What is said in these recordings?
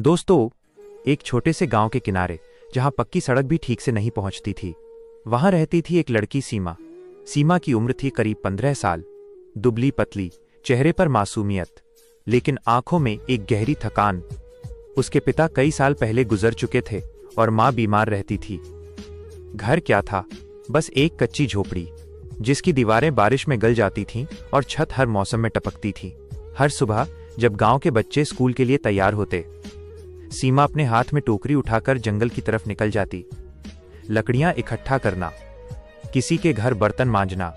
दोस्तों, एक छोटे से गांव के किनारे, जहां पक्की सड़क भी ठीक से नहीं पहुंचती थी, वहां रहती थी एक लड़की सीमा। सीमा की उम्र थी करीब 15 साल। दुबली पतली, चेहरे पर मासूमियत, लेकिन आंखों में एक गहरी थकान। उसके पिता कई साल पहले गुजर चुके थे और मां बीमार रहती थी। घर क्या था, बस एक कच्ची झोपड़ी, जिसकी दीवारें बारिश में गल जाती थीं और छत हर मौसम में टपकती थी। हर सुबह जब गांव के बच्चे स्कूल के लिए तैयार होते, सीमा अपने हाथ में टोकरी उठाकर जंगल की तरफ निकल जाती। लकड़ियां इकट्ठा करना, किसी के घर बर्तन मांजना,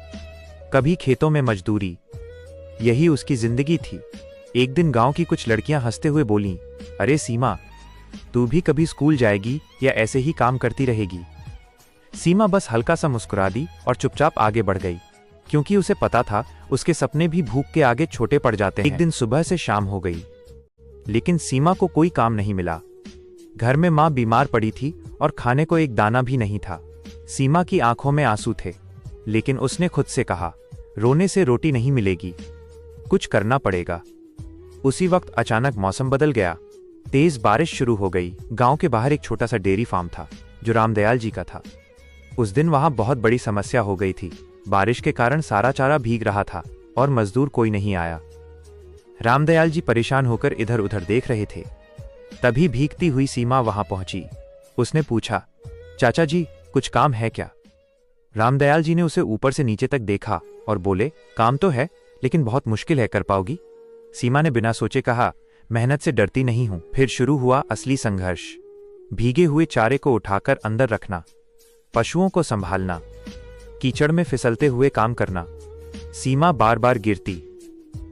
कभी खेतों में मजदूरी, यही उसकी जिंदगी थी। एक दिन गांव की कुछ लड़कियां हंसते हुए बोलीं, अरे सीमा, तू भी कभी स्कूल जाएगी या ऐसे ही काम करती रहेगी? सीमा बस हल्का सा मुस्कुरा दी और चुपचाप आगे बढ़ गई, क्योंकि उसे पता था उसके सपने भी भूख के आगे छोटे पड़ जाते हैं। एक दिन सुबह से शाम हो गई, लेकिन सीमा को कोई काम नहीं मिला। घर में मां बीमार पड़ी थी और खाने को एक दाना भी नहीं था। सीमा की आंखों में आंसू थे, लेकिन उसने खुद से कहा, रोने से रोटी नहीं मिलेगी, कुछ करना पड़ेगा। उसी वक्त अचानक मौसम बदल गया। तेज बारिश शुरू हो गई। गांव के बाहर एक छोटा सा डेयरी फार्म था, जो रामदयाल जी का था। उस दिन वहां बहुत बड़ी समस्या हो गई थी। बारिश के कारण सारा चारा भीग रहा था और मजदूर कोई नहीं आया। रामदयाल जी परेशान होकर इधर उधर देख रहे थे। तभी भीगती हुई सीमा वहां पहुंची। उसने पूछा, चाचा जी, कुछ काम है क्या? रामदयाल जी ने उसे ऊपर से नीचे तक देखा और बोले, काम तो है, लेकिन बहुत मुश्किल है, कर पाओगी? सीमा ने बिना सोचे कहा, मेहनत से डरती नहीं हूं। फिर शुरू हुआ असली संघर्ष। भीगे हुए चारे को उठाकर अंदर रखना, पशुओं को संभालना, कीचड़ में फिसलते हुए काम करना। सीमा बार बार गिरती,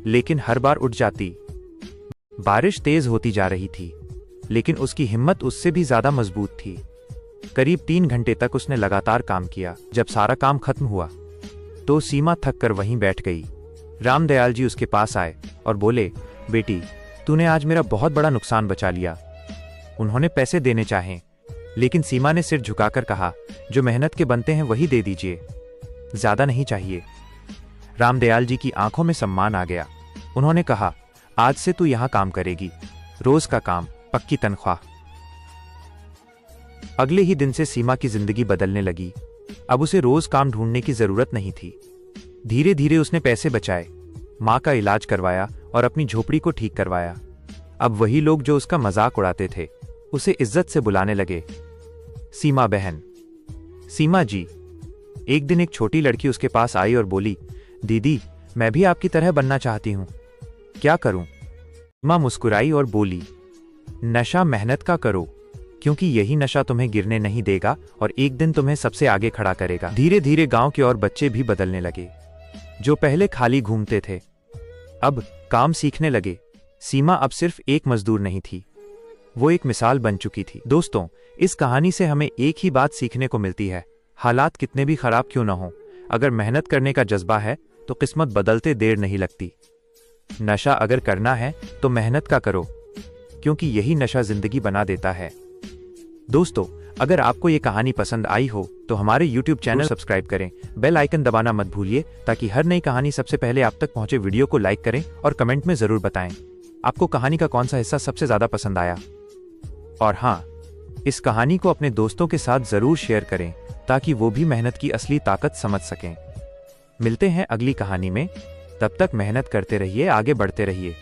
लेकिन हर बार उठ जाती। बारिश तेज होती जा रही थी, लेकिन उसकी हिम्मत उससे भी ज्यादा मजबूत थी। करीब 3 घंटे तक उसने लगातार काम किया। जब सारा काम खत्म हुआ, तो सीमा थक कर वहीं बैठ गई। रामदयाल जी उसके पास आए और बोले, बेटी, तूने आज मेरा बहुत बड़ा नुकसान बचा लिया। उन्होंने पैसे देने चाहे, लेकिन सीमा ने सिर झुकाकर कहा, जो मेहनत के बनते हैं वही दे दीजिए, ज्यादा नहीं चाहिए। रामदयाल जी की आंखों में सम्मान आ गया। उन्होंने कहा, आज से तू यहां काम करेगी, रोज का काम, पक्की तनख्वाह। अगले ही दिन से सीमा की जिंदगी बदलने लगी। अब उसे रोज काम ढूंढने की जरूरत नहीं थी। धीरे धीरे उसने पैसे बचाए, मां का इलाज करवाया और अपनी झोपड़ी को ठीक करवाया। अब वही लोग जो उसका मजाक उड़ाते थे, उसे इज्जत से बुलाने लगे, सीमा बहन, सीमा जी। एक दिन एक छोटी लड़की उसके पास आई और बोली, दीदी, मैं भी आपकी तरह बनना चाहती हूं, क्या करूं? सीमा मुस्कुराई और बोली, नशा मेहनत का करो, क्योंकि यही नशा तुम्हें गिरने नहीं देगा और एक दिन तुम्हें सबसे आगे खड़ा करेगा। धीरे धीरे गांव के और बच्चे भी बदलने लगे। जो पहले खाली घूमते थे, अब काम सीखने लगे। सीमा अब सिर्फ एक मजदूर नहीं थी, वो एक मिसाल बन चुकी थी। दोस्तों, इस कहानी से हमें एक ही बात सीखने को मिलती है, हालात कितने भी खराब क्यों न हो, अगर मेहनत करने का जज्बा है तो किस्मत बदलते देर नहीं लगती। नशा अगर करना है तो मेहनत का करो, क्योंकि यही नशा जिंदगी बना देता है। दोस्तों, अगर आपको ये कहानी पसंद आई हो तो हमारे YouTube चैनल सब्सक्राइब करें, बेल आइकन दबाना मत भूलिए, ताकि हर नई कहानी सबसे पहले आप तक पहुंचे। वीडियो को लाइक करें और कमेंट में जरूर बताएं आपको कहानी का कौन सा हिस्सा सबसे ज्यादा पसंद आया। और हाँ, इस कहानी को अपने दोस्तों के साथ जरूर शेयर करें, ताकि वो भी मेहनत की असली ताकत समझ सकें। मिलते हैं अगली कहानी में, तब तक मेहनत करते रहिए, आगे बढ़ते रहिए।